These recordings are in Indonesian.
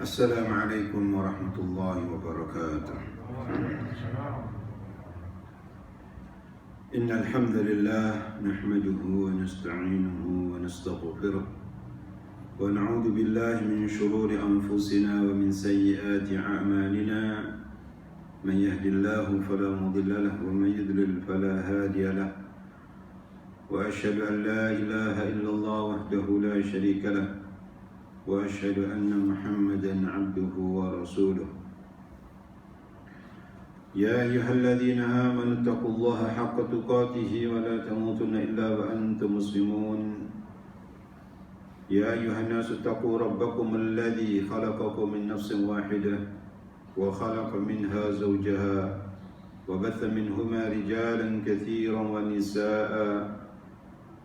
السلام عليكم ورحمة الله وبركاته. إن الحمد لله نحمده ونستعينه ونستغفره ونعوذ بالله من شرور أنفسنا ومن سيئات أعمالنا من يهد الله فلا مضل له ومن يضلل فلا هادي له وأشهد أن لا إله إلا الله وحده لا شريك له وأشهد أن محمدا عبده ورسوله. يا أيها الذين آمنوا اتقوا الله حق تقاته ولا تموتن إلا وأنتم مسلمون. يا أيها الناس اتقوا ربكم الذي خلقكم من نفس واحدة وخلق منها زوجها وبث منهما رجالا كثيرا ونساء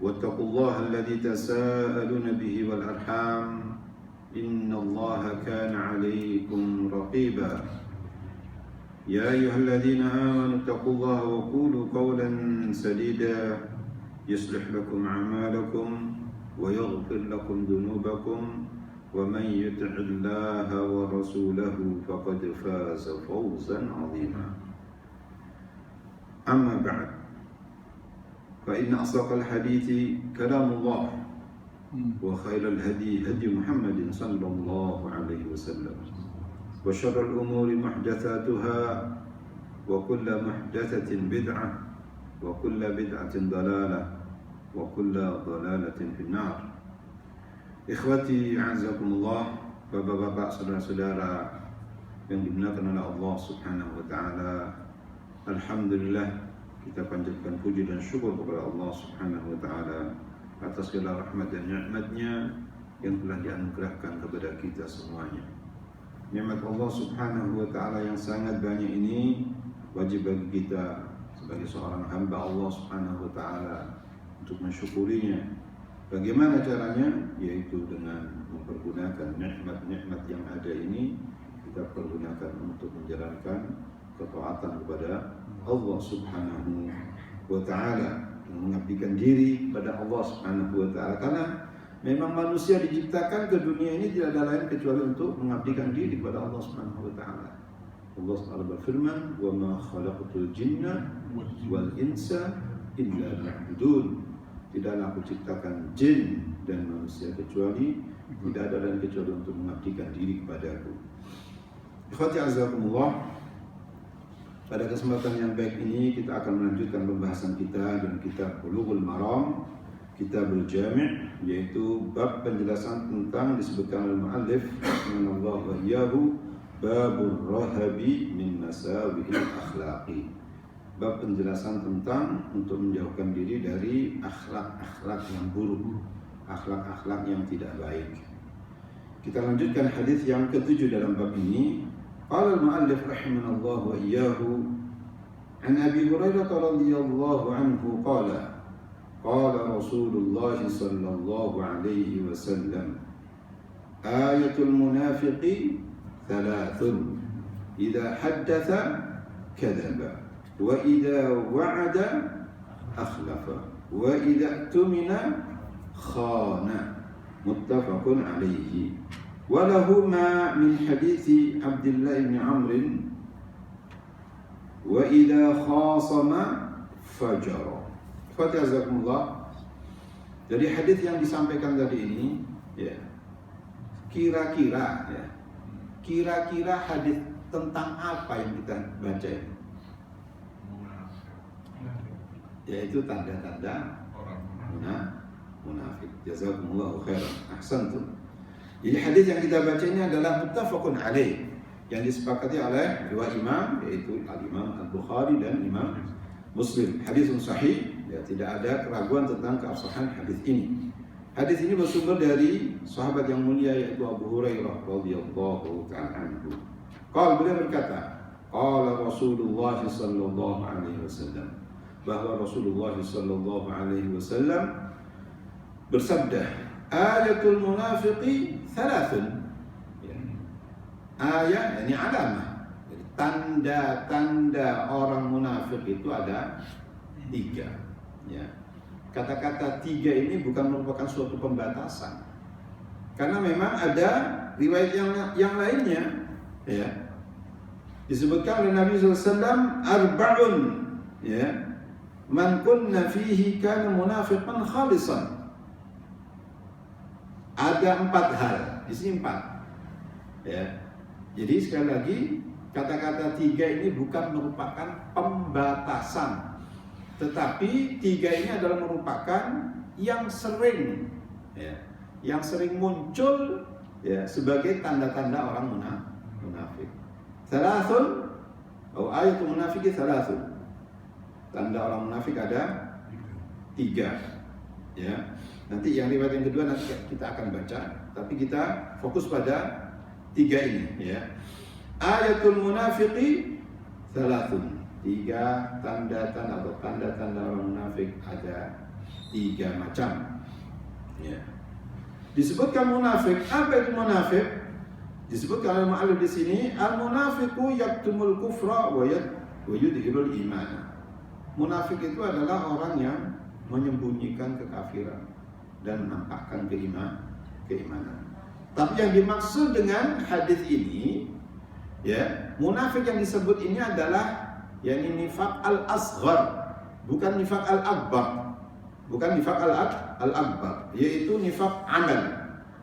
واتقوا الله الذي تساءلون به والأرحام إن الله كان عليكم رقيبا. يا أيها الذين آمنوا اتقوا الله وقولوا قولا سديدا يصلح لكم أعمالكم ويغفر لكم ذنوبكم ومن يطع الله ورسوله فقد فاز فوزا عظيما. أما بعد فإن أصدق الحديث كلام الله وخير الهدي هدي محمد صلى الله عليه وسلم وشر الأمور محدثاتها وكل محدثة بدعة وكل بدعة ضلالة وكل ضلالة في النار. Ikhwati a'azakumullah, bapak-bapak, saudara-saudara yang dimuliakan oleh Allah Subhanahu wa taala. Alhamdulillah, kita panjatkan puji dan syukur kepada Allah Subhanahu wa taala atas segala rahmat dan nikmat-Nya yang telah dianugerahkan kepada kita semuanya. Nikmat Allah Subhanahu wa taala yang sangat banyak ini wajib bagi kita sebagai seorang hamba Allah Subhanahu wa taala untuk mensyukurinya. Bagaimana caranya? Yaitu dengan mempergunakan nikmat-nikmat yang ada ini, kita pergunakan untuk menjalankan ketaatan kepada Allah Subhanahu wa taala, mengabdikan diri pada Allah Subhanahu wa taala, karena memang manusia diciptakan ke dunia ini tidak ada lain kecuali untuk mengabdikan diri kepada Allah Subhanahu wa taala. Allah Subhanahu berfirman, "Wa ma khalaqtul jinna wal insa illa liya'budun." Tidaklah aku ciptakan jin dan manusia kecuali tidak ada lain kecuali untuk mengabdikan diri kepadaku. Ikhwati azakumullah, pada kesempatan yang baik ini kita akan melanjutkan pembahasan kita dengan kitab Bulughul Maram, Kitabul Jami', yaitu bab penjelasan tentang disebutkan oleh muallif rahimahullah wa iyyahu babur rahabi min masawihil akhlaqi. Bab penjelasan tentang untuk menjauhkan diri dari akhlak-akhlak yang buruk, akhlak-akhlak yang tidak baik. Kita lanjutkan hadis yang ke-7 dalam bab ini. Qala al-muallif rahimahullah wa iyyahu an Abi Hurairah radhiyallahu anhu qala qala Rasulullah sallallahu alaihi wasallam ayatul munafiqi thalathun idza haddatha kadzaba wa idza wa'ada akhlafa wa idza tumina khana. Muttafaqun alaihi. Wa lahuma min hadithi Abdullah bin Amr wa idza khasama fajara. Fatazakumullah. Jadi hadis yang disampaikan tadi ini, ya, kira-kira hadis tentang apa yang kita baca ini? Yaitu tanda-tanda munafik. Jazakumullahu khairan. Ahsantum. Jadi hadis yang kita baca ini adalah muttafaqun alaih, yang disepakati oleh dua imam, yaitu al-Imam Al-Bukhari dan Imam Muslim. Hadisun sahih, ya, tidak ada keraguan tentang keabsahan hadis ini. Hadis ini bersumber dari sahabat yang mulia yaitu Abu Hurairah radhiyallahu ta'ala anhu. Beliau berkata, qala Rasulullah sallallahu alaihi wasallam, bahwa Rasulullah sallallahu alaihi wasallam bersabda, ayatul munafiqi thalathun. Ayat ini alamah. Tanda-tanda orang munafik itu ada 3. Ya. Kata-kata 3 ini bukan merupakan suatu pembatasan, karena memang ada riwayat yang lainnya ya disebutkan oleh Nabi SAW arba'un ya man kunna fihi kana munafiqan khalisan. Ada 4 hal, di sini 4 ya. Jadi sekali lagi kata-kata 3 ini bukan merupakan pembatasan, tetapi 3 ini adalah merupakan yang sering ya, yang sering muncul ya sebagai tanda-tanda orang munafik. Thalathun atau ayatul munafiki thalathun. Tanda orang munafik ada 3 ya. Nanti yang riwayat yang kedua nanti kita akan baca, tapi kita fokus pada 3 ini ya. Ayatul munafiqi thalathun. 3 tanda-tanda atau tanda-tanda orang munafik ada 3 macam ya. Disebutkan munafik, apa itu munafik? Disebutkan oleh mu'allif di sini, al-munafiqu yaktumul kufra wa yudhirul iman. Munafik itu adalah orang yang menyembunyikan kekafiran dan menampakkan keimanan. Tapi yang dimaksud dengan hadis ini, ya, munafik yang disebut ini adalah yakni nifaq al-asghar, bukan nifaq al-akbar. Bukan nifaq al-akbar, yaitu nifaq amal.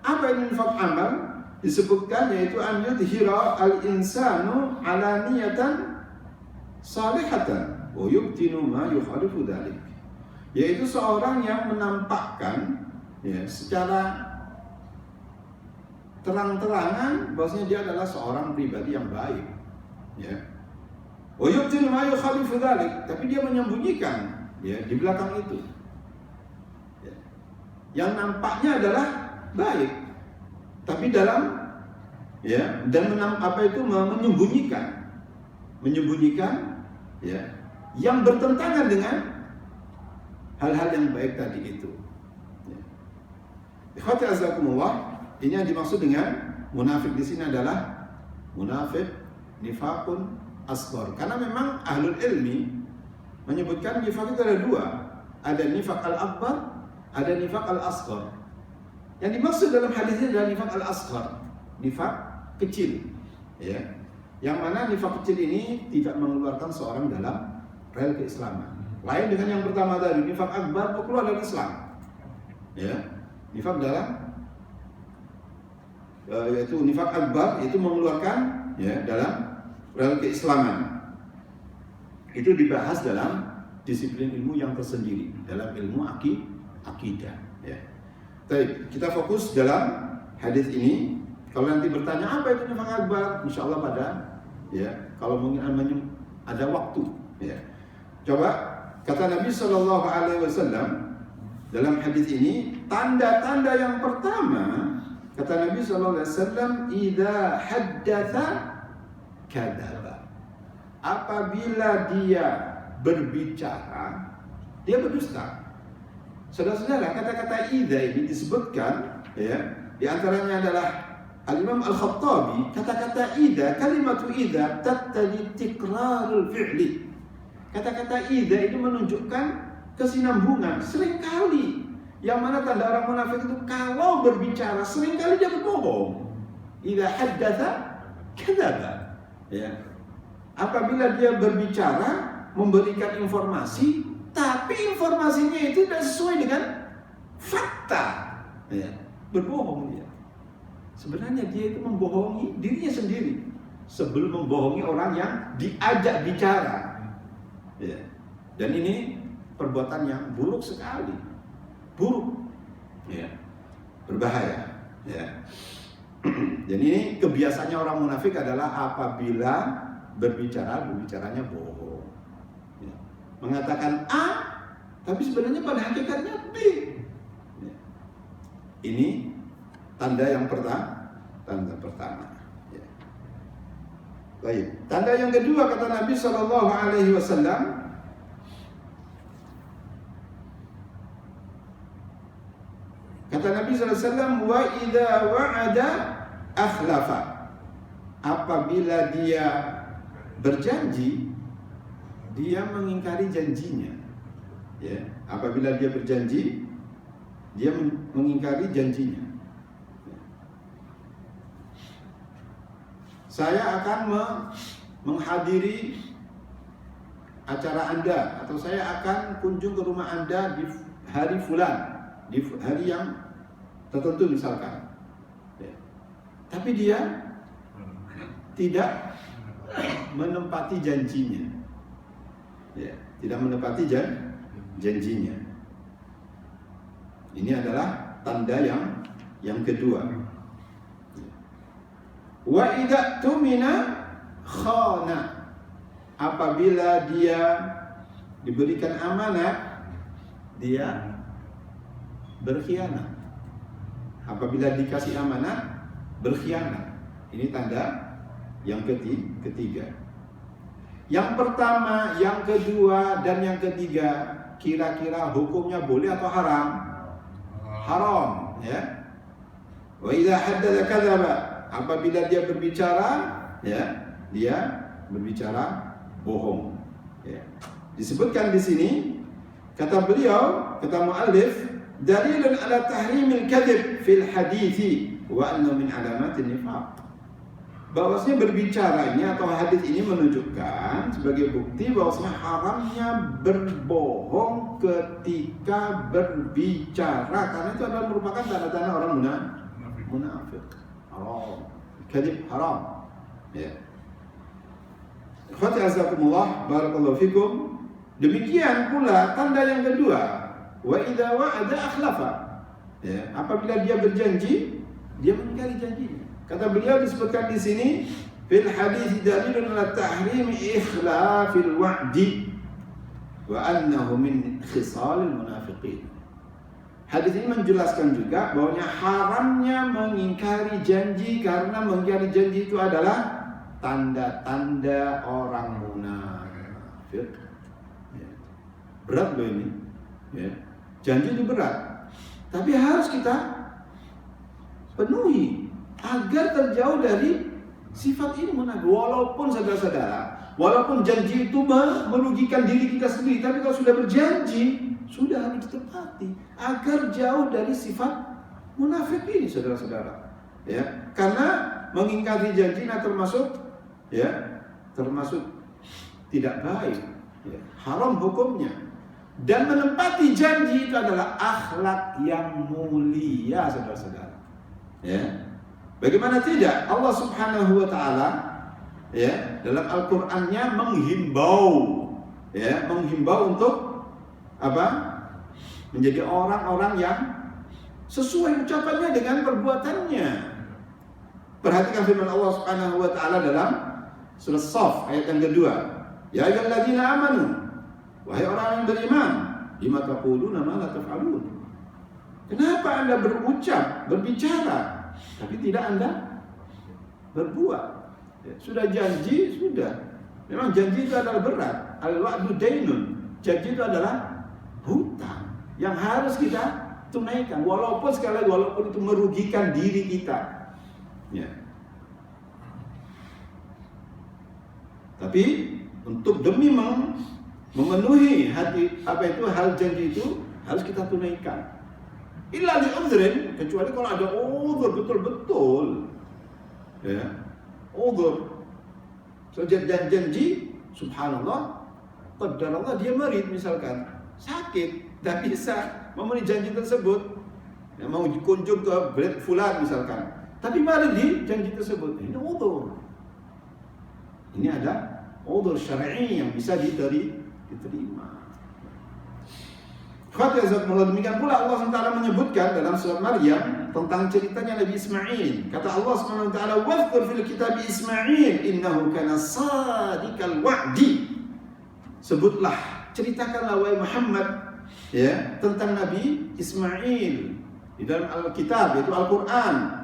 Apa ini nifaq amal? Disebutkan yaitu an yudhira al-insanu alaniyatan salihatan wa yubtinu ma yukhalifu dzalik. Yaitu seorang yang menampakkan ya secara terang-terangan bahwasanya dia adalah seorang pribadi yang baik ya. Wa yubtinu ma yukhalifu dzalik, tapi dia menyembunyikan ya di belakang itu. Ya. Yang nampaknya adalah baik, tapi dalam ya dan menyembunyikan ya yang bertentangan dengan hal-hal yang baik tadi itu. Ya. Ikhwati azakumullah, ini yang dimaksud dengan munafik di sini adalah munafik nifaqun asghar. Karena memang ahlul ilmi menyebutkan nifaq itu ada 2, ada nifaq al-akbar, ada nifaq al-asghar. Yang dimaksud dalam hadis ini adalah nifaq al-asghar, nifaq kecil ya. Yang mana nifaq kecil ini tidak mengeluarkan seorang dalam rel keislaman. Lain dengan yang pertama tadi, nifaq akbar keluar dari Islam. Ya. Nifaq dalam yaitu nifaq akbar itu mengeluarkan ya dalam rel keislaman. Itu dibahas dalam disiplin ilmu yang tersendiri, dalam ilmu akidah ya. Baik, kita fokus dalam hadis ini. Kalau nanti bertanya apa itu nifaq akbar, insyaallah pada ya, kalau mungkin ada waktu ya. Coba kata Nabi sallallahu alaihi wasallam dalam hadis ini, tanda-tanda yang pertama kata Nabi sallallahu alaihi wasallam, idza haddatsa kadzaba. Apabila dia berbicara, dia berdusta. Saudara-saudara, kata-kata idza ini disebutkan ya, di antaranya adalah Al-Imam Al-Khattabi, kata-kata idza, kalimatu idza tattali tikrarul fi'li. Kata-kata idza ini menunjukkan kesinambungan. Seringkali yang mana tanda orang munafik itu kalau berbicara seringkali dia berbohong. Idza haddatsa kadzaba. Ya. Apabila dia berbicara, memberikan informasi, tapi informasinya itu tidak sesuai dengan fakta. Ya. Berbohong dia. Sebenarnya dia itu membohongi dirinya sendiri sebelum membohongi orang yang diajak bicara. Ya. Dan ini perbuatan yang buruk sekali, buruk, ya, berbahaya. Ya. Dan ini kebiasaannya orang munafik adalah apabila berbicaranya bohong. Ya. Mengatakan A, tapi sebenarnya pada hakikatnya B. Ya. Ini tanda yang pertama. Ya. Baik. Tanda yang kedua kata Nabi Shallallahu Alaihi Wasallam, kata Nabi Shallallahu Alaihi Wasallam, wa idza wa'ada akhlafa. Apabila dia berjanji, dia mengingkari janjinya. Ya. Apabila dia berjanji, dia mengingkari janjinya. saya akan menghadiri acara Anda, atau saya akan kunjung ke rumah Anda di hari fulan, di hari yang tertentu misalkan. Ya. Tapi dia tidak menepati janjinya. Ya, tidak menepati janjinya. Ini adalah tanda yang kedua. Wa idza tumina khana. Apabila dia diberikan amanah, dia berkhianat. Apabila dikasih amanah, berkhianat. Ini tanda yang ketiga. Yang pertama, yang kedua, dan yang ketiga, kira-kira hukumnya boleh atau haram? Haram, ya. Wa idza haddatsa kadzaba. Apabila dia berbicara, ya, dia berbicara bohong. Ya. Disebutkan di sini, kata beliau, kata muallif, dalilun ala tahrimil kadzib fil hadithi wa anna min alamatin nifaq. Bahwasanya berbicaranya atau hadis ini menunjukkan sebagai bukti bahwasanya haramnya berbohong ketika berbicara, karena itu adalah merupakan tanda-tanda orang munafik. Haram. Kadzib haram. Ya. Ikhwati azakumullah, barakallahu fikum. Demikian pula tanda yang kedua, wa idza wa'ada akhlafa. Ya, apabila dia berjanji, dia mengingkari janjinya. Kata beliau disebutkan di sini, fil hadits dalilun ala tahrim ikhlafil wa'di wa annahu min khisalil munafiqin. Hadis ini menjelaskan juga bahwanya haramnya mengingkari janji, karena mengingkari janji itu adalah tanda-tanda orang munafik. Ya. Berat loh ini. Ya. Janji itu berat, tapi harus kita penuhi agar terjauh dari sifat ini munafik. Walaupun saudara-saudara, walaupun janji itu merugikan diri kita sendiri, tapi kalau sudah berjanji, sudah harus ditepati agar jauh dari sifat munafik ini, saudara-saudara. Ya, karena mengingkari janji termasuk tidak baik, ya, haram hukumnya. Dan menepati janji itu adalah akhlak yang mulia, saudara-saudara. Ya, bagaimana tidak? Allah Subhanahu wa taala, ya, dalam Al-Qur'annya menghimbau untuk apa? Menjadi orang-orang yang sesuai ucapannya dengan perbuatannya. Perhatikan firman Allah Subhanahu wa taala dalam surah Shaf ayat yang kedua. Ya ayyuhalladzina amanu, wahai orang yang beriman, lima taquluna ma la taf'alun. Kenapa Anda berbicara, tapi tidak Anda berbuat? Ya, sudah janji, sudah. Memang janji itu adalah berat. Al-wa'du dainun. Janji itu adalah hutang yang harus kita tunaikan, walaupun itu merugikan diri kita. Ya. Tapi untuk demi memenuhi hal janji itu harus kita tunaikan. Illa li udhrin, kecuali kalau ada udhur betul-betul. Ya. Udhur. Janji, subhanallah, qadarullah dia marid misalkan, sakit, tidak bisa memenuhi janji tersebut. Ya, mau kunjung ke fulan misalkan, tapi marid di janji tersebut. Ini udhur. Ini ada udhur syar'i yang bisa diterima. Demikian pula Allah SWT menyebutkan dalam surat Maryam tentang ceritanya Nabi Ismail. Kata Allah SWT, "Wadhkur fil kitab Ismail innahu kana sadiqal wa'di." Sebutlah, ceritakanlah wahai Muhammad, ya, tentang Nabi Ismail di dalam Alkitab, yaitu Al-Qur'an.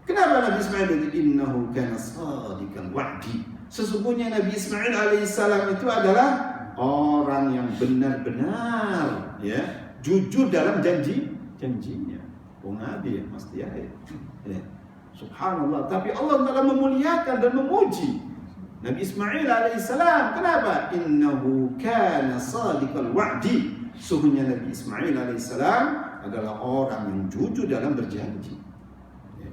Kenapa Nabi Ismail itu innahu kana sadiqal wa'di? Sesungguhnya Nabi Ismail alaihissalam itu adalah orang yang benar-benar, ya, jujur dalam janjinya. Oh Nabi ya, pasti ya. Subhanallah. Tapi Allah telah memuliakan dan memuji Nabi Ismail alaihissalam. Kenapa? Innahu kana sadiqal wa'di. Sungguhnya Nabi Ismail alaihissalam adalah orang yang jujur dalam berjanji.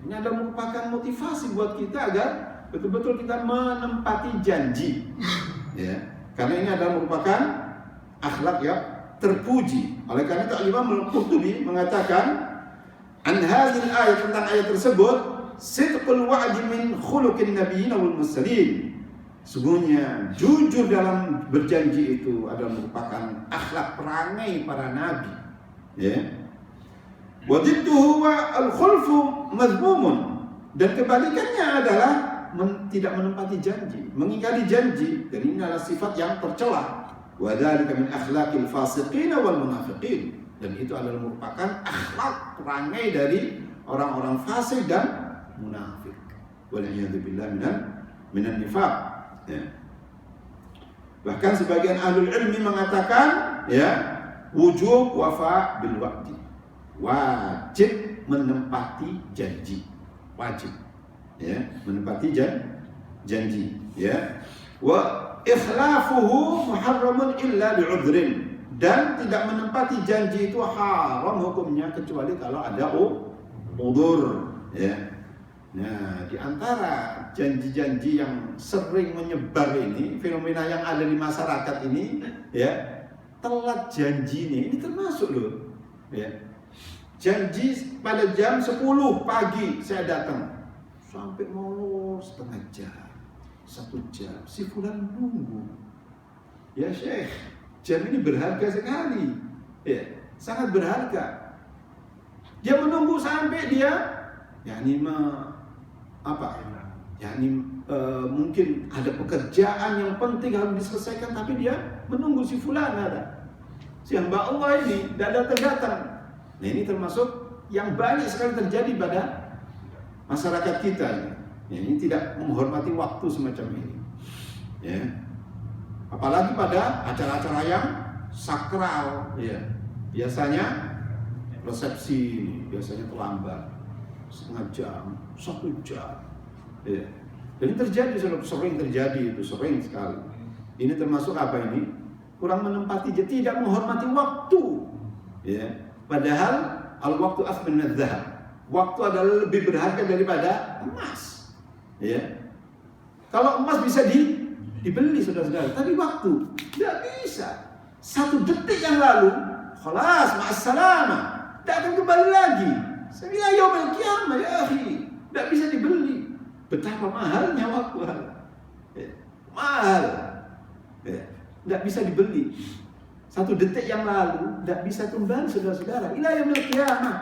Ini adalah merupakan motivasi buat kita agar betul-betul kita menempati janji. Ya, karena ini adalah merupakan akhlak yang terpuji. Oleh karena itu Imam Al-Qurtubi mengatakan an hadhil ayat, tentang ayat tersebut, sidqul wa'di min khuluqin nabiyyin wal mursalin. Sungguhnya jujur dalam berjanji itu adalah merupakan akhlak perangai para nabi. Ya. Wa didduhu al-khulfu madhmumun, dan kebalikannya adalah tidak menempati janji, mengingkari janji. Dan ini adalah sifat yang tercela. Wa dzalika min akhlaqil fasiqin wal munafiqin, dan itu adalah merupakan akhlak perangai dari orang-orang fasik dan munafik. Wal'iyadzubillah minan nifaq. Ya. Bahkan sebagian ahlul ilmi mengatakan, ya, wujub wafa bil wa'di, wajib menempati janji, wajib, ya, menempati janji, ya. Wa ikhlafuhu muharramun illa li'udhrin, dan tidak menempati janji itu haram hukumnya kecuali kalau ada udhur, ya. Nah, di antara janji-janji yang sering menyebar ini, fenomena yang ada di masyarakat ini, ya, telat janji ini termasuk loh, ya. Janji pada jam 10 pagi saya datang, sampai molor setengah jam, 1 jam, si fulan nunggu. Ya Syekh, jam ini berharga sekali, ya, sangat berharga. Dia menunggu sampai dia, yakni mungkin ada pekerjaan yang penting harus diselesaikan, tapi dia menunggu si fulan ada, si hamba Allah ini tidak datang. Nah, ini termasuk yang banyak sekali terjadi pada masyarakat kita. Ya, ini tidak menghormati waktu semacam ini. Ya. Apalagi pada acara-acara yang sakral. Ya. Biasanya resepsi biasanya terlambat setengah jam, 1 jam. Ya. Dan ini terjadi, sering terjadi itu, sering sekali. Ini termasuk apa ini? Kurang menempati, tidak menghormati waktu. Ya. Padahal al-waktu afdal min adz-dzahab. Waktu adalah lebih berharga daripada emas. Ya. Kalau emas bisa dibeli saudara-saudara, tapi waktu tidak bisa. 1 detik yang lalu, khalas, ma'assalamah, tidak akan kembali lagi. Ila yaumil qiyamah ya akhi, tidak bisa dibeli. Betapa mahalnya waktu. Ya. Mahal. Ya. Tidak bisa dibeli. 1 detik yang lalu tidak bisa kembali saudara-saudara. Ila yaumil qiyamah.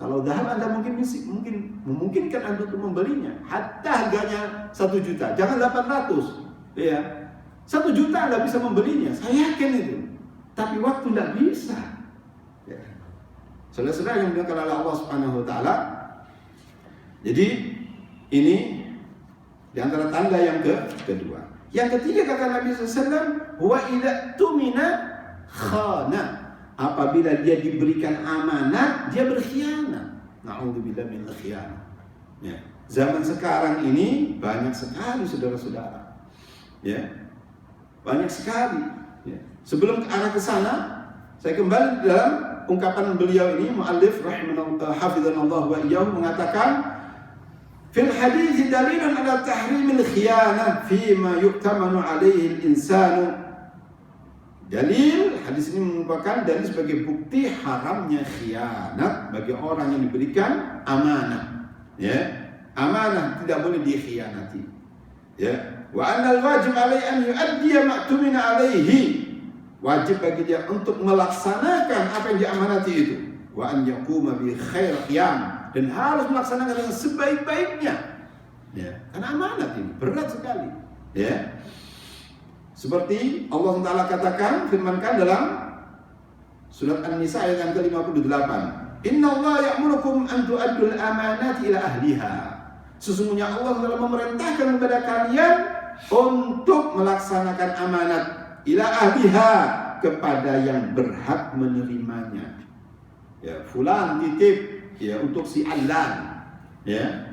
Kalau dahab Anda memungkinkan Anda untuk membelinya, hatta harganya 1 juta, jangan 800. Ya. 1 juta Anda bisa membelinya, saya yakin itu. Tapi waktu tidak bisa. Ya. Saudara-saudara yang dimuliakan oleh Allah Subhanahu wa taala. Jadi ini di antara tanda yang kedua. Yang ketiga kata Nabi SAW, wa idza tumina khana. Apabila dia diberikan amanat, dia berkhianat. Na'udzubillah min al-khianah. Ya. Zaman sekarang ini banyak sekali saudara-saudara. Ya. Banyak sekali. Ya. Sebelum ke arah ke sana, saya kembali dalam ungkapan beliau ini, muallif hafizanallah wa iyyahu, mengatakan fil hadits dalilun ala tahrimil khiyanah fima yu'tamanu alaihi al-insanu. Dalil hadis ini merupakan dalil sebagai bukti haramnya khianat bagi orang yang diberikan amanah. Ya, amanah tidak boleh dikhianati. Ya, wa anal wajib alaihi an yu'addiya ma'tumina alaihi. Wajib bagi dia untuk melaksanakan apa yang diamanati itu. Wa an yaquma bi khair qiyam, dan harus melaksanakan dengan sebaik-baiknya. Ya, karena amanat ini berat sekali. Ya. Seperti Allah Taala katakan, firmankan dalam surat An-Nisa ayat yang ke-58. Innallaha ya'murukum an tu'addul amanati ila ahliha. Sesungguhnya Allah telah memerintahkan kepada kalian untuk melaksanakan amanat ila ahliha, kepada yang berhak menerimanya. Ya, fulan titip ya untuk si Alan. Ya.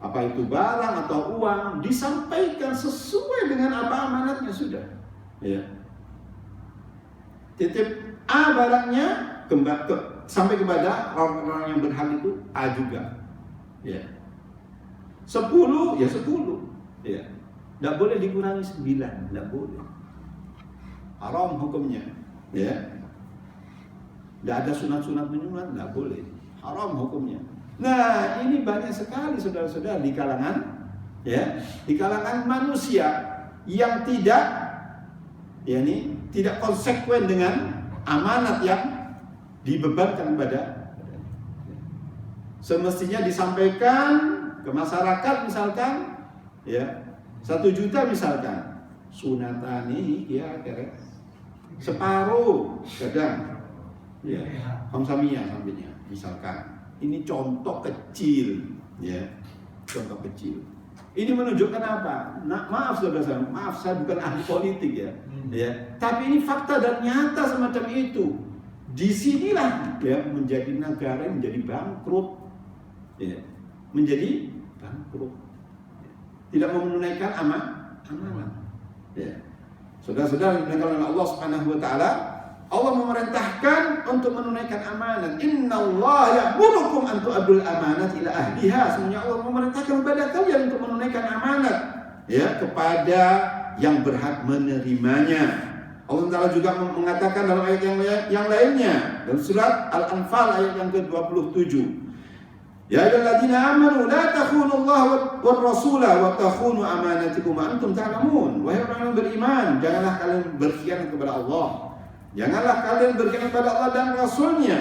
Apa itu barang atau uang, disampaikan sesuai dengan apa amanatnya sudah. Ya. Titip A barangnya sampai kepada orang-orang yang berhak itu A juga. Ya. 10 ya 10. Ya. Tidak boleh dikurangi 9, tidak boleh. Haram hukumnya. Ya. Tidak ada sunat-sunat menyunat, tidak boleh. Haram hukumnya. Nah, ini banyak sekali saudara-saudara di kalangan, ya, di kalangan manusia yang tidak konsekuen dengan amanat yang dibebankan pada. Semestinya disampaikan ke masyarakat misalkan, ya, 1 juta misalkan, sunatani ya kira separuh kadang. Ya, hamsamiyah sampainya misalkan. Ini contoh kecil, ya. Contoh kecil. Ini menunjukkan apa? Nah, maaf saudara-saudara, maaf saya bukan ahli politik ya. Ya, tapi ini fakta dan nyata semacam itu. Disinilah ya menjadi negara yang menjadi bangkrut. Ya, menjadi bangkrut. Tidak mau menunaikan amanah. Ya. Saudara-saudara yang dimuliakan oleh Allah Subhanahu wa taala, Allah memerintahkan untuk menunaikan amanat. Innallaha ya'murukum an tu'addul amanat ila ahliha. Sebenarnya Allah memerintahkan kepada kalian untuk menunaikan amanat ya kepada yang berhak menerimanya. Allah Ta'ala juga mengatakan dalam ayat yang lainnya dalam surat Al-Anfal ayat yang ke-27. Ya ayyuhalladzina amanu la takhunullaha war rasula wa takhunu amanatikum wa antum ta'lamun. Wahai orang yang beriman, janganlah kalian berkhianat kepada Allah. Janganlah kalian berkhianat kepada Allah dan Rasulnya.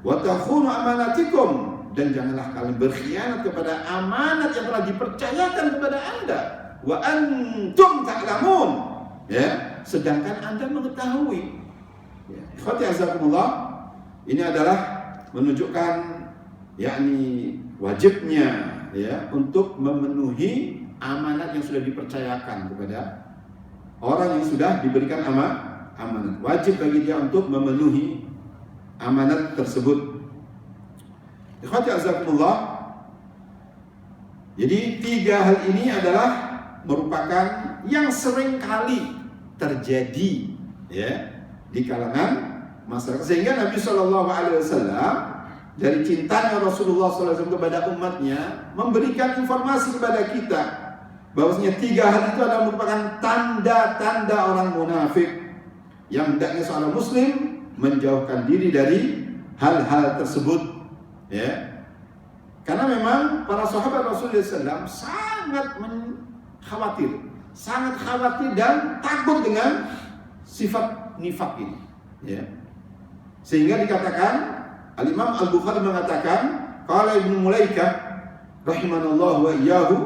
Wa takhunu amanatikum, dan janganlah kalian berkhianat kepada amanat yang telah dipercayakan kepada Anda. Wa antum ta'lamun, ya, sedangkan Anda mengetahui. Ya, ikhwati azakumullah, ini adalah menunjukkan yakni wajibnya ya untuk memenuhi amanat yang sudah dipercayakan kepada orang yang sudah diberikan amanat. Wajib bagi dia untuk memenuhi amanat tersebut. Ikhwati azakumullah. Jadi 3 hal ini adalah merupakan yang sering kali terjadi ya di kalangan masyarakat, sehingga Nabi SAW dari cintanya Rasulullah SAW kepada umatnya memberikan informasi kepada kita bahwasanya 3 hal itu adalah merupakan tanda-tanda orang munafik yang hendaknya seorang muslim menjauhkan diri dari hal-hal tersebut ya. Karena memang para sahabat Rasulullah SAW sangat khawatir dan takut dengan sifat nifak ini ya. Sehingga dikatakan Al-Imam Al-Bukhari mengatakan qala Ibnu Mulaikah rahimanallahu wa iyyahu,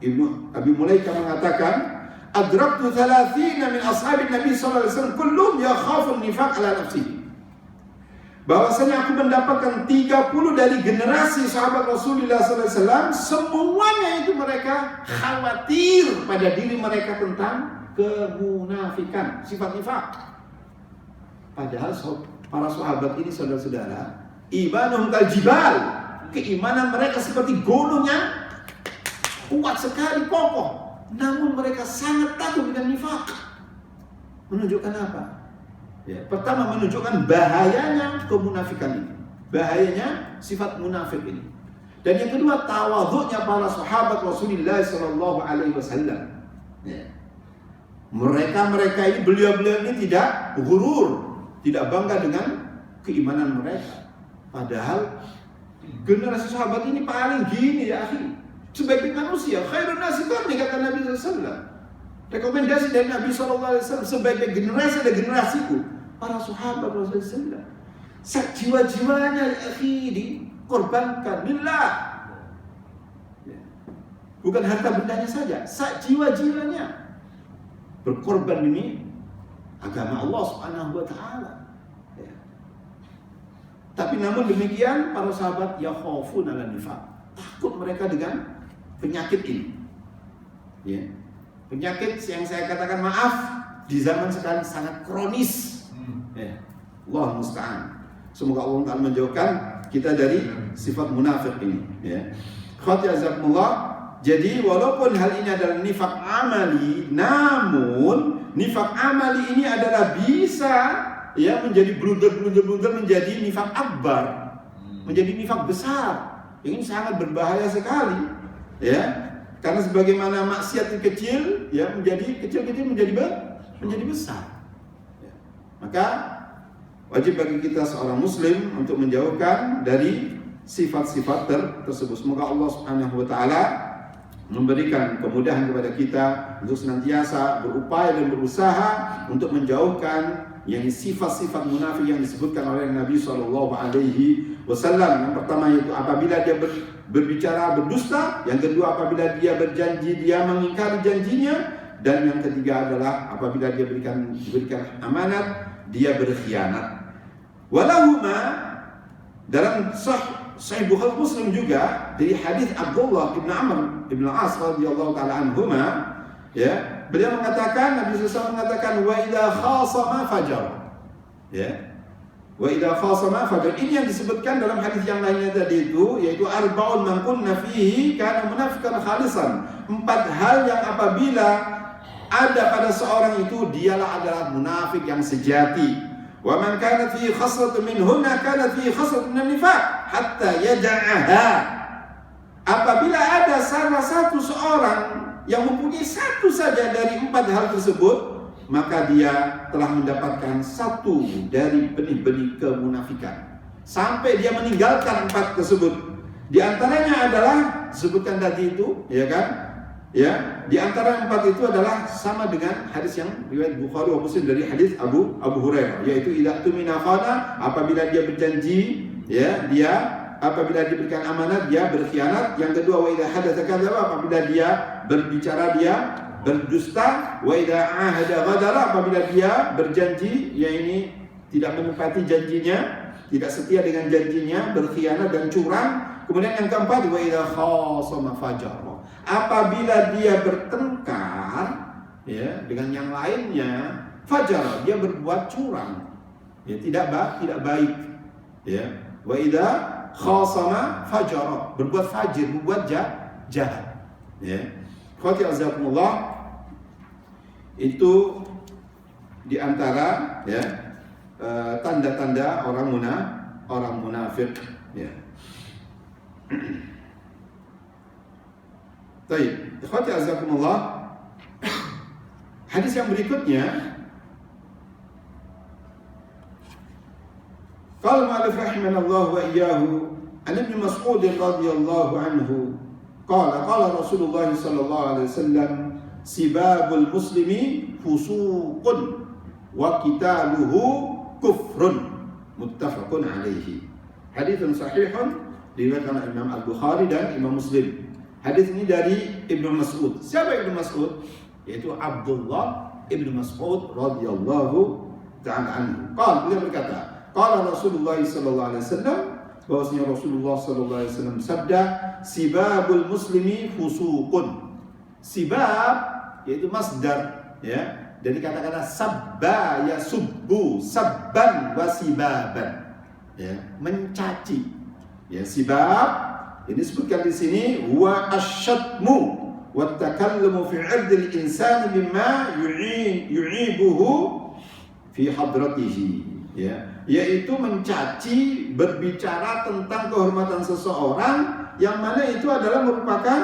Ibnu Abi Mulaikah mengatakan adraktu 30 min ashabin Nabi sallallahu alaihi wasallam kullum yakhafu nifaq ala nafsihi. Bahwasanya aku mendapatkan 30 dari generasi sahabat Rasulullah sallallahu alaihi wasallam, semuanya itu mereka khawatir pada diri mereka tentang kemunafikan, sifat nifaq. Padahal para sahabat ini saudara-saudara, imanuhum kal jibal, keimanan mereka seperti gunung yang kuat sekali, kokoh. Namun mereka sangat takut dengan nifaq. Menunjukkan apa? Ya, pertama menunjukkan bahayanya kemunafikan ini, bahayanya sifat munafik ini. Dan yang kedua tawadhu'nya para sahabat Rasulullah sallallahu alaihi wasallam. Ya. Mereka ini beliau ini tidak ghurur, tidak bangga dengan keimanan mereka. Padahal generasi sahabat ini paling gini ya akhi. Sebagai manusia, khairun nasi qarni kata Nabi SAW. Rekomendasi dari Nabi SAW sebagai generasi dan generasiku, para sahabat Rasulullah SAW. Jiwa-jiwanya akhi dikorbankan lillah. Bukan harta bendanya saja, jiwa-jiwanya berkorban demi agama Allah Subhanahu wa taala. Ya. Tapi namun demikian para sahabat yakhafuna ala nifaq. Takut mereka dengan penyakit ini, ya. Penyakit yang saya katakan maaf di zaman sekarang sangat kronis. Ya. Allah musta'an. Semoga Allah Ta'ala menjauhkan kita dari sifat munafik ini. Ya. Khawati azakumullah. Jadi walaupun hal ini adalah nifak amali, namun nifak amali ini adalah bisa ya menjadi blunder menjadi nifak akbar, menjadi nifak besar. Ini sangat berbahaya sekali. Ya, Karena sebagaimana maksiat yang kecil ya menjadi kecil-kecil menjadi besar. Ya. Maka wajib bagi kita seorang muslim untuk menjauhkan dari sifat-sifat tersebut. Semoga Allah Subhanahu wa taala memberikan kemudahan kepada kita untuk senantiasa berupaya dan berusaha untuk menjauhkan yang sifat-sifat munafik yang disebutkan oleh Nabi Shallallahu Alaihi Wasallam. Yang pertama yaitu apabila dia berbicara berdusta, yang kedua apabila dia berjanji dia mengingkari janjinya, dan yang ketiga adalah apabila dia berikan amanat dia berkhianat. Walahuma dalam Sahih Bukhari Muslim juga dari hadis Abdullah bin Amr bin As radhiyallahu taala anhuma, ya, beliau mengatakan, Nabi SAW mengatakan wa idza khasama fajar. Ya. Wa idza khasama fajar. Ini yang disebutkan dalam hadis yang lainnya tadi itu, yaitu arba'un man kunna fihi kana munafiqan khalisan. 4 hal yang apabila ada pada seorang itu dialah adalah munafik yang sejati. Wa man kanat fihi khaslatun minhunna kanat fihi khaslatun min nifaq hatta yad'aha. Apabila ada salah satu seorang yang mempunyai satu saja dari 4 hal tersebut, maka dia telah mendapatkan satu dari benih-benih kemunafikan sampai dia meninggalkan 4 tersebut. Di antaranya adalah disebutkan tadi itu, ya kan? Ya, di antara 4 itu adalah sama dengan hadis yang riwayat Bukhari wa Muslim dari hadis Abu Hurairah, yaitu idza tumina khana, apabila dia berjanji, ya, dia apabila diberikan amanat dia berkhianat. Yang kedua wa idza hadatsa kadzaba, apabila dia berbicara dia berdusta. Wa idza ahada ghadara, apabila dia berjanji ya ini tidak menepati janjinya, tidak setia dengan janjinya, berkhianat dan curang. Kemudian yang keempat wa idza khasama fajar, apabila dia bertengkar ya dengan yang lainnya, fajar, dia berbuat curang, ya tidak baik, ya. Wa idza khasama fajar, berbuat fajir, berbuat jahat, ya. Khati azakumullah, itu diantara ya tanda-tanda orang munafik, ya. Baik, ikhwati azakumullah. Hadis yang berikutnya, qala ma'alif rahimanallahu wa iyyahu an Ibn Mas'ud radhiyallahu anhu qala Rasulullah sallallahu alaihi wasallam sibabul muslimi fusuqun wa qitaluhu kufrun, muttafaqun alaihi. Haditsun sahihun diriwayatkan oleh Imam Al-Bukhari dan Imam Muslim. Hadis ini dari Ibnu Mas'ud. Siapa Ibnu Mas'ud? Yaitu Abdullah Ibnu Mas'ud radhiyallahu ta'ala anhu. Beliau berkata, qala Rasulullah sallallahu alaihi wasallam, bahwasanya Rasulullah sallallahu alaihi wasallam sabda, sibabul muslimi fusuqun. Sibab yaitu masdar, ya, dari kata-kata sabba yasubbu, sabban wa sibaban, ya, mencaci. Ya, sibab ini disebutkan di sini wa asyatmu wa takallumu fi 'irdil insani mimma yu'ibuhu fi hadratihi, ya, yaitu mencaci, berbicara tentang kehormatan seseorang yang mana itu adalah merupakan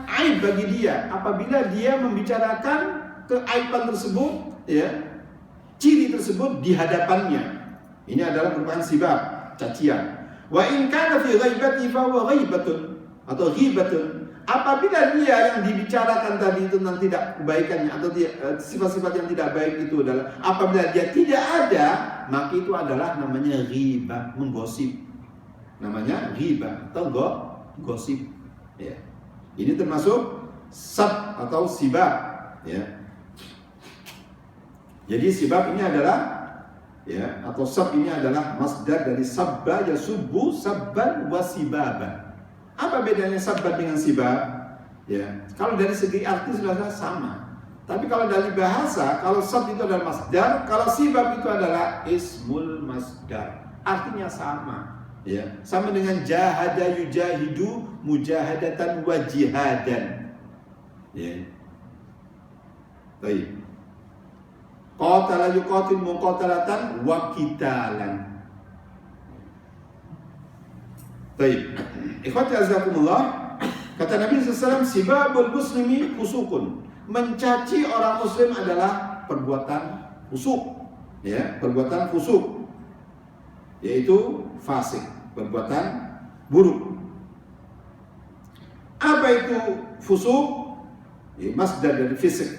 aib bagi dia apabila dia membicarakan keaiban tersebut, ya, ciri tersebut di hadapannya. Ini adalah merupakan sibab, cacian. Wa in kana fi ghaibati fa huwa ghaibatun atau ghibatun. Apabila dia yang dibicarakan tadi itu tentang tidak kebaikannya atau sifat-sifat yang tidak baik itu adalah apabila dia tidak ada, maka itu adalah namanya ghibah, menggosip. Namanya ghibah atau gosip, ya. Ini termasuk sab atau sibab, ya. Jadi sibab ini adalah, ya, atau sab ini adalah masdar dari sabba yasubbu sabban wa sibaban. Apa bedanya sabban dengan sibab? Ya, kalau dari segi arti sudah sama. Tapi kalau dari bahasa, kalau sab itu adalah masdar, kalau sibab itu adalah ismul masdar. Artinya sama. Ya, sama dengan jahada yujahidu mujahadatan wa jihadan. Ya. Baik. Qatala yuqatil muqatalatan wa qitalan. Baik. Ikhwati azakumullah, Kata Nabi SAW, sibabul muslimi fusukun. Mencaci orang muslim adalah perbuatan fusuk. Ya, perbuatan fusuk. Yaitu fasik, perbuatan buruk. Apa itu fusuk? Ya, masdar dari fisik.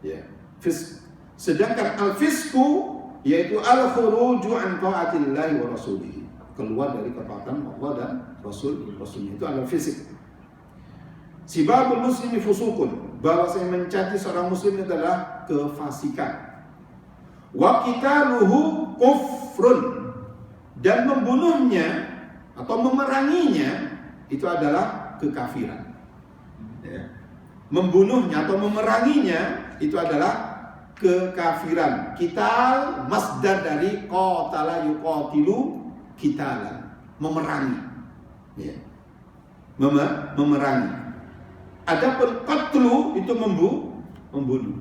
Ya, fisk. Sedangkan al-fisku yaitu al-khuruju an ta'atillahi wa rasulihi. Keluar dari ketaatan Allah dan Rasulnya, itu adalah fisik. Sibabul muslimi fusukun, bahwasanya mencaci seorang muslim itu adalah kefasikan. Wa qitaluhu kufrun, dan membunuhnya atau memeranginya itu adalah kekafiran. Ya. Membunuhnya atau memeranginya itu adalah kekafiran. Qital masdar dari qatala yuqatilu qitalan, memerangi. Ya. Memerangi. Adapun qatlu itu membunuh.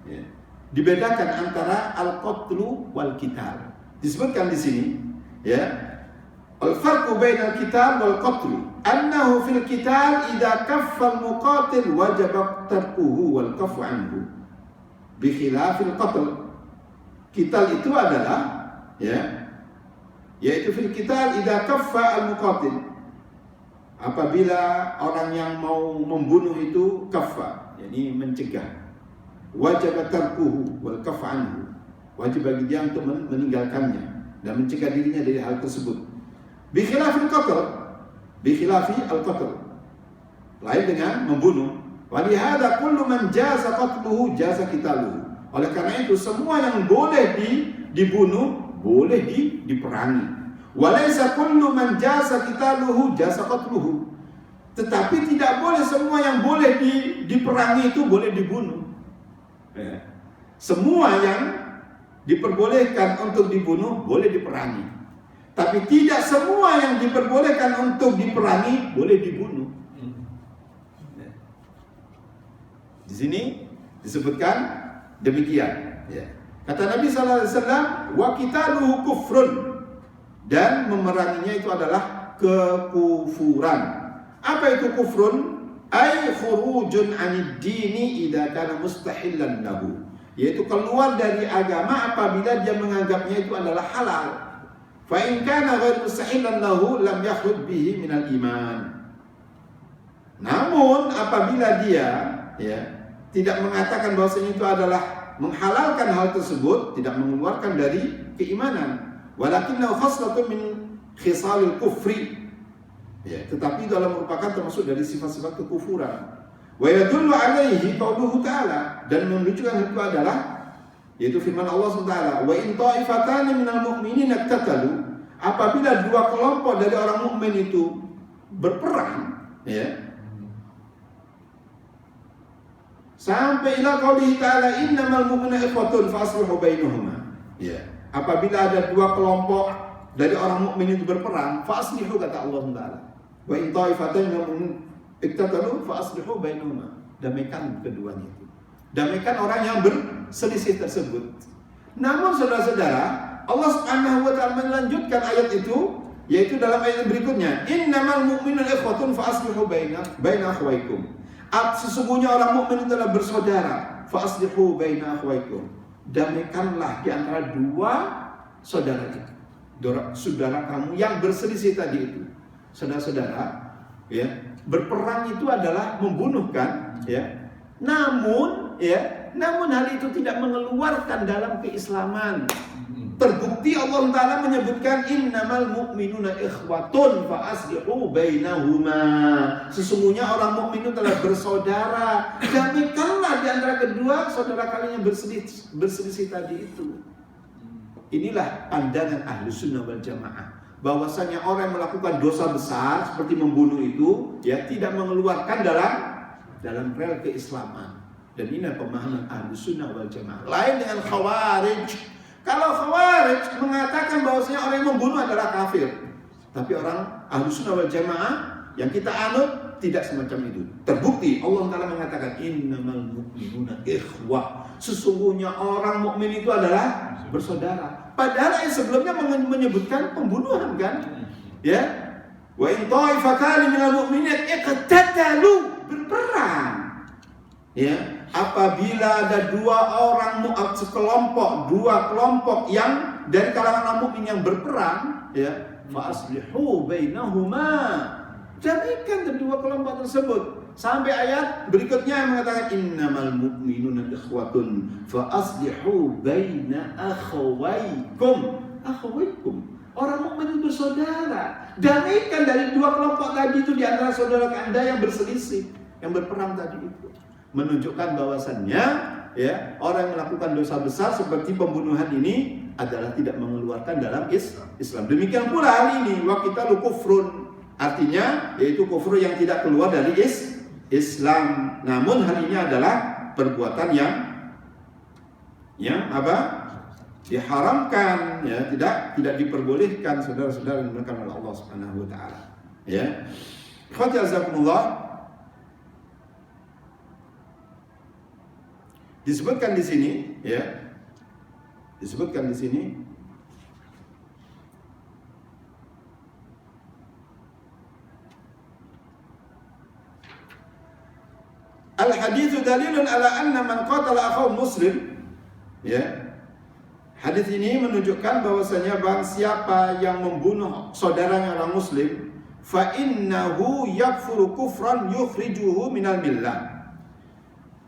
Ya. Dibedakan antara al-qatlu wal qital. Disebutkan di sini, ya. Al-farqu bainal qital wal qatlu annahu fil qital idza kaffa al-muqatil wajaba tarkuhu wal kaffu anhu. Bi khilafil qatl. Qital itu adalah, ya, yaitu fil qital idza kaffa al-muqatil. Apabila orang yang mau membunuh itu kaffa, yakni mencegah, wajib tarkuhu wal kaffu anhu, wajib bagi dia untuk meninggalkannya dan mencegah dirinya dari hal tersebut. Bi khilafil qatl, bi khilafi al-qatl, lain dengan membunuh. Walihada kullu man jaza qatluhu jaza qitaluhu. Oleh karena itu semua yang boleh dibunuh boleh diperangi. Walaysa kullu man jaza qitaluhu jaza qatluhu. Tetapi tidak boleh semua yang boleh diperangi itu boleh dibunuh. Ya. Semua yang diperbolehkan untuk dibunuh boleh diperangi. Tapi tidak semua yang diperbolehkan untuk diperangi boleh dibunuh. Ya. Di sini disebutkan demikian. Ya. Kata Nabi SAW, wa qitaluhu kufrun, dan memeranginya itu adalah kekufuran. Apa itu kufrun? Ay khurujun 'anid dini idza kana mustahillan lahu, yaitu keluar dari agama apabila dia menganggapnya itu adalah halal. Fa in kana ghairu mustahillan lahu lam yakhruj bihi minal iman. Namun apabila dia, ya, tidak mengatakan bahwasanya itu adalah menghalalkan hal tersebut, tidak mengeluarkan dari keimanan. Walakinnahu khaslatun min khisalil kufri. Ya, tetapi itu adalah merupakan termasuk dari sifat-sifat kekufuran. Wa yadullu alaihi qauluhu ta'ala, dan menunjukkan itu adalah yaitu firman Allah SWT, wa in ta'ifatani minal mu'minina iqtatalu, apabila dua kelompok dari orang mukmin itu berperang, ya, sampai ila qaulihi ta'ala innamal mu'minuna ikhwatun fa aslihu bainahuma. Ya. Apabila ada dua kelompok dari orang mukmin itu berperang, fa aslihu, kata Allah Taala. Wa in ta'ifatan minhum iqtatalu fa aslihu bainahuma. Damaikan keduanya itu. Damaikan orang yang berselisih tersebut. Namun saudara-saudara, Allah Subhanahu wa taala melanjutkan ayat itu, yaitu dalam ayat berikutnya, innamal mu'minuna ikhwatun fa aslihu baina akhwaykum. Sesungguhnya orang mukmin itu adalah bersaudara, fa aslihu baina akhwaykum. Damaikanlah di antara dua saudara itu, saudara kamu yang berselisih tadi itu. Saudara-saudara, ya, berperang itu adalah membunuh, kan, ya. Namun hal itu tidak mengeluarkan dalam keislaman. Terbukti Allah Ta'ala menyebutkan innamal mu'minuna ikhwatun fa aslihu bainahuma. Sesungguhnya orang mukmin itu telah bersaudara. Damaikanlah di antara kedua saudara kalian yang berselisih tadi itu. Inilah pandangan Ahlus Sunnah wal Jamaah, bahwasanya orang yang melakukan dosa besar seperti membunuh itu, ya, tidak mengeluarkan dalam rel keislaman. Dan ini pemahaman Ahlus Sunnah wal Jamaah. Lain dengan Khawarij. Kalau Khawarij mengatakan bahwasanya orang yang membunuh adalah kafir, tapi orang Ahlus Sunnah wal Jamaah yang kita anut tidak semacam itu. Terbukti Allah Taala mengatakan innamal mu'minuna ikhwah. Sesungguhnya orang mukmin itu adalah bersaudara. Padahal ayat sebelumnya menyebutkan pembunuhan, kan? Ya. Wa in ta'ifatani minal mu'minin iqtatalu, berperang. Ya, apabila ada dua kelompok yang dari kalangan mukmin yang berperang, ya, fa aslihu bainahuma, damaikan kedua kelompok tersebut. Sampai ayat berikutnya yang mengatakan innamal mu'minuna ikhwatun fa aslihu baina akhawaykum. Orang mukmin itu bersaudara. Damaikan dari dua kelompok tadi itu di antara saudara Anda yang berselisih, yang berperang tadi itu. Menunjukkan bahwasannya, ya, orang yang melakukan dosa besar seperti pembunuhan ini adalah tidak mengeluarkan dalam Islam. Demikian pula hal ini wa qitalu kufrun, artinya yaitu kufur yang tidak keluar dari Islam. Namun hal ini adalah perbuatan yang apa? Diharamkan, ya, tidak diperbolehkan, saudara-saudara yang dimuliakan oleh Allah Subhanahu wa taala. Ya. Ikhwati azakumullah, disebutkan di sini, ya. Disebutkan di sini al-haditsu dalilun ala anna man qatala akhahu muslim, ya. Hadis ini menunjukkan bahwasanya barang siapa yang membunuh saudaranya orang muslim, fa innahu yakfuru kufran yukhrijuhu minal millah.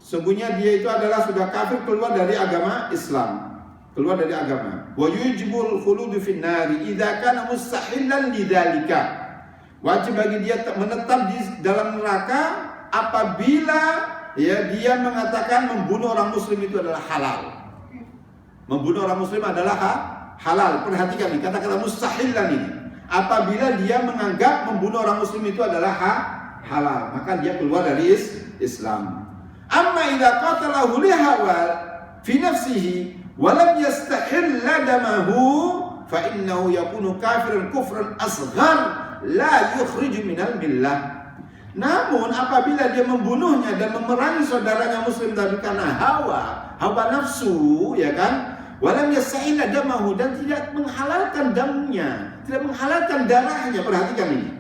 Sungguhnya dia itu adalah sudah kafir, keluar dari agama Islam, keluar dari agama. Wa yujibul khuludu fin nari idza kana mustahillan lidzalika. Wajib bagi dia menetap di dalam neraka apabila, ya, dia mengatakan membunuh orang muslim itu adalah halal. Membunuh orang muslim adalah halal. Perhatikan nih kata-kata mustahillan ini. Apabila dia menganggap membunuh orang muslim itu adalah halal, maka dia keluar dari Islam. Amma idza qatalahu li hawa fi nafsihi wa lam yastahilla damahu fa innahu yakunu kafiran kufran asghar la yukhrij minal millah. Namun apabila dia membunuhnya dan memerangi saudaranya muslim tadi karena hawa nafsu, ya kan? Walam yasahila damahu, dan tidak menghalalkan damnya, tidak menghalalkan darahnya. Perhatikan ini.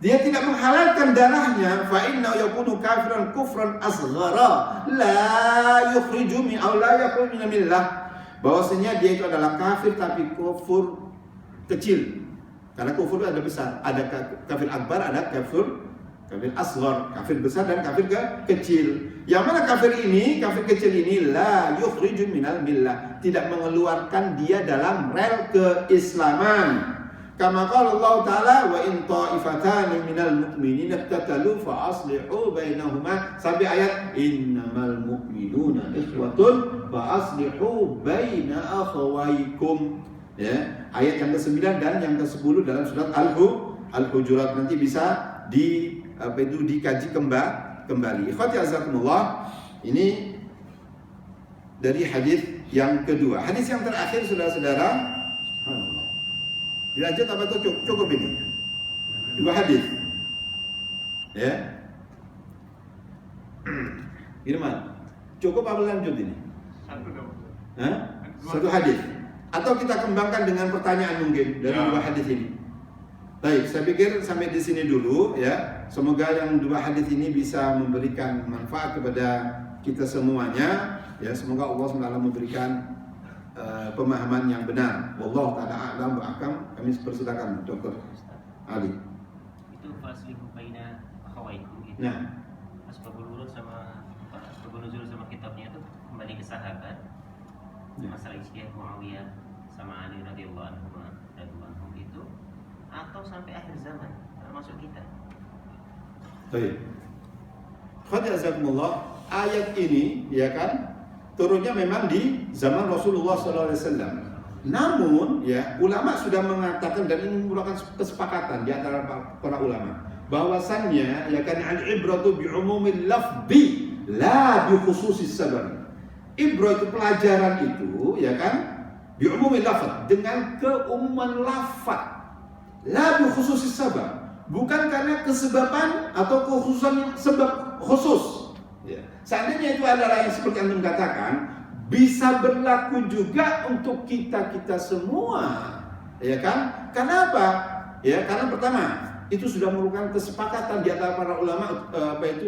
Dia tidak menghalalkan darahnya, fa inna yakunu kafiran kufran asghara la yukhriju min aw la yakhriju min millah. Bahwasanya dia itu adalah kafir tapi kufur kecil. Karena kufur itu ada besar, ada kafir akbar, ada kafir asghar, kafir besar dan kafir kecil. Yang mana kafir kecil ini la yukhriju minal millah, tidak mengeluarkan dia dalam rel keislaman. Kama qala Allah taala wa in ta'ifatani minal mu'minina iqtatalu fa aslihu bainahuma, sampai ayat innamal mu'minuna ikhwatun fa aslihu baina akhawaykum. Ya, ayat yang ke-9 dan yang ke-10 dalam surat Al-Hujurat, nanti bisa dikaji kembali. Ikhwati azakumullah, ini dari hadis yang kedua. Hadis yang terakhir, saudara-saudara, dilanjut apa itu cukup ini? Dua hadis. Ya. Irman, cukup apa lanjut ini? Satu hadis. Atau kita kembangkan dengan pertanyaan mungkin dari dua hadis ini. Baik, saya pikir sampai di sini dulu, ya. Semoga yang dua hadis ini bisa memberikan manfaat kepada kita semuanya, ya. Semoga Allah SWT memberikan pemahaman yang benar. Wallahu ta'ala a'lam wa ahkam. Kami persilakan Dr. Ali. Itu faslihu baina akhawaykum gitu. Nah, Asbabul nuzul sama kitabnya itu kembali ke sahabat. Masalah ijtihad Muawiyah sama Ali radhiyallahu anhu itu, atau sampai akhir zaman termasuk kita. Baik. Khadijazakumullah, ayat ini, ya kan, turunnya memang di zaman Rasulullah SAW. Namun, ya, ulama sudah mengatakan, dan ini merupakan kesepakatan di antara para ulama, bahwasannya, ya kan, al-ibratu bi umumil lafzi la bi khususis sabab. Ibrah itu pelajaran itu, ya kan, bi umumil lafz, dengan keumuman lafaz. La bi khususis sabab, bukan karena kesebaban atau kekhususan sebab khusus. Ya. Seandainya itu adalah yang seperti antum katakan, bisa berlaku juga untuk kita semua, ya kan? Kenapa? Ya, karena pertama, itu sudah merupakan kesepakatan di antara para ulama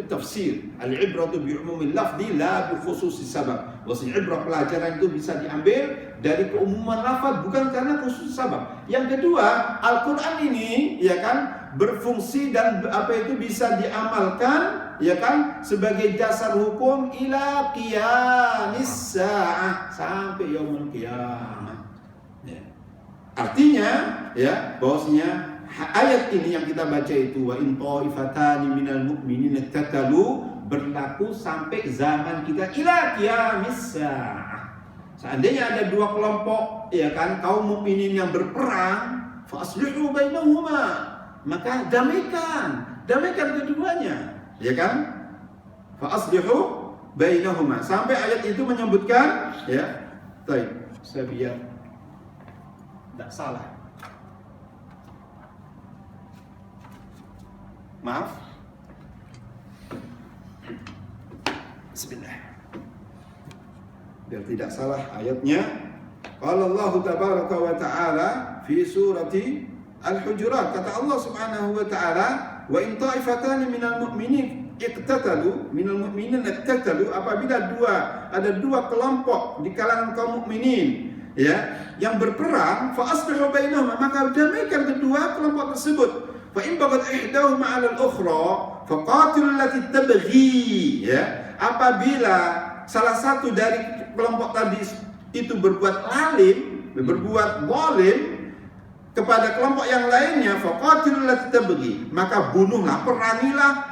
tafsir. Al-ibratu bi umumil lafzi la bi khususis sabab. Maksudnya ibrah pelajaran itu bisa diambil dari keumuman lafaz bukan karena khusus sabab. Yang kedua, Al-Qur'an ini ya kan berfungsi dan bisa diamalkan ya kan sebagai dasar hukum ila qiyamis sa'ah, sampai yaumul qiyamah. Ya. Artinya ya bahwasanya ayat ini yang kita baca itu wa in ta'ifatani minal mu'minina iqtatalu berlaku sampai zaman kita ila qiyamis sa'ah. Seandainya ada dua kelompok ya kan kaum mukminin yang berperang, fa aslihu bainahuma, maka damaikan keduanya, ya kan? Fa aslihu bainahuma, sampai ayat itu menyebutkan ya. Baik, saya biar tidak salah. Maaf. Bismillah. Biar tidak salah ayatnya. Qala Allah tabaraka wa ta'ala fi surati Al-Hujurat, kata Allah Subhanahu wa ta'ala, wa in ta'ifatani minal mu'minin iqtatalu minal mu'minin iqtatalu, apabila ada dua kelompok di kalangan kaum mukminin ya yang berperang, fa aslihu bainahuma, maka damaikan kedua kelompok tersebut. Fa in baghat ihdahuma 'ala al-ukhra faqatilul lati tabghi, ya, apabila salah satu dari kelompok tadi itu berbuat zalim kepada kelompok yang lainnya, faqatilul lati tabghi, maka bunuhlah, perangilah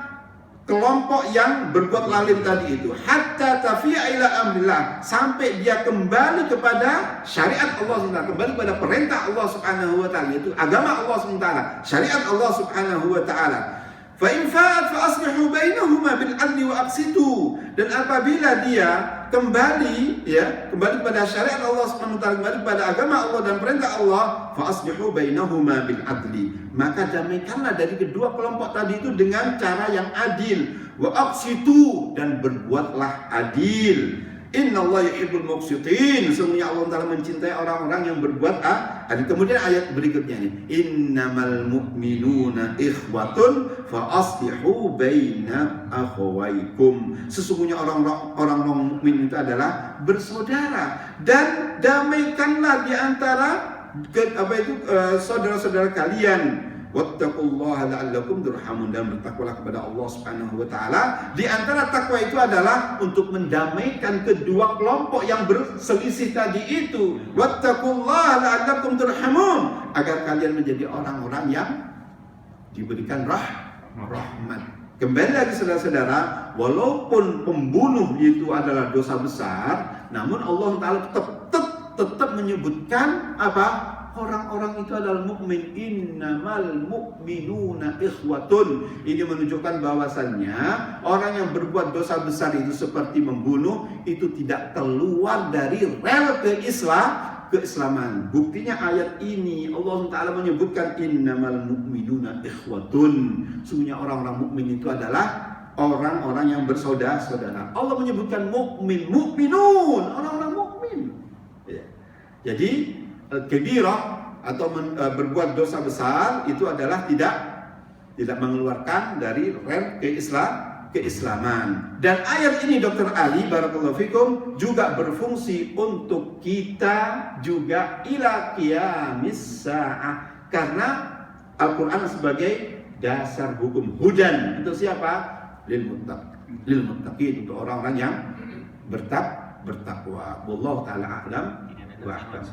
kelompok yang berbuat zalim tadi itu, hatta tafi'a ila amrillah, sampai dia kembali kepada syariat Allah SWT, kembali kepada perintah Allah Subhanahu wa ta'ala, yaitu agama Allah SWT, syariat Allah Subhanahu wa ta'ala. Fa in fa'at fa aslihu bainahuma bil adli wa aqsitu, dan apabila dia kembali kepada syariat Allah Subhanahu wa ta'ala, kembali kepada agama Allah dan perintah Allah, fa aslihu bainahuma bil adli, maka damaikanlah dari kedua kelompok tadi itu dengan cara yang adil, wa aqsitu, dan berbuatlah adil. Innallaha yuhibbul muqsitin, sesungguhnya Allah Ta'ala mencintai orang-orang yang berbuat adil. Kemudian ayat berikutnya ini, innamal mu'minuna ikhwatun fa aslihu baina akhawaykum, sesungguhnya orang-orang mukmin itu adalah bersaudara, dan damaikanlah di antara saudara-saudara kalian. Wattaqullaha la'allakum turhamun, dan bertakwalah kepada Allah Subhanahu wa ta'ala. Di antara takwa itu adalah untuk mendamaikan kedua kelompok yang berselisih tadi itu. Wattaqullaha la'allakum turhamun, agar kalian menjadi orang-orang yang diberikan rahmat. Kembali lagi saudara-saudara, walaupun pembunuh itu adalah dosa besar, namun Allah Ta'ala tetap menyebutkan apa? Orang-orang itu adalah mukmin. Innamal mu'minuna ikhwatun. Ini menunjukkan bahwasannya orang yang berbuat dosa besar itu seperti membunuh, itu tidak keluar dari rel keislaman. Buktinya ayat ini Allah Ta'ala menyebutkan innamal mu'minuna ikhwatun, sesungguhnya orang-orang mukmin itu adalah orang-orang yang bersaudara. Allah menyebutkan mukminun, orang-orang mukmin. Jadi kabirah atau berbuat dosa besar itu adalah tidak mengeluarkan dari rel keislaman. Dan ayat ini Dr. Ali barakallahu fikum juga berfungsi untuk kita juga ila qiyamis sa'ah, karena Al-Qur'an sebagai dasar hukum, hudan untuk siapa? Lil muttaqin, untuk orang-orang yang bertakwa. Wallahu taala a'lam wa ahkam.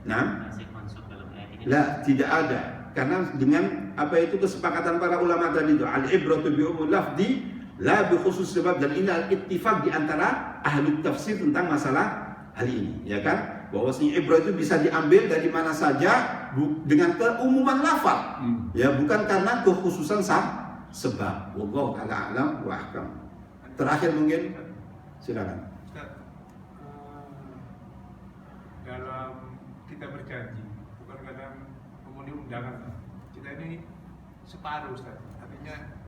Nah, tidak ada, karena dengan kesepakatan para ulama tadi itu, al-ibratu bi umumil lafzi la bi khusus sebab, dan ini al-ittifaq di antara ahli tafsir tentang masalah hal ini, ya kan? Bahwasanya ibrah itu bisa diambil dari mana saja dengan keumuman lafaz, ya, bukan karena kekhususan sebab. Wallahu ta'ala a'lam wa ahkam. Terakhir mungkin silakan. Dalam kita berjanji, bukan kadang memenuhi undangan, kita ini separuh, Ustaz. Artinya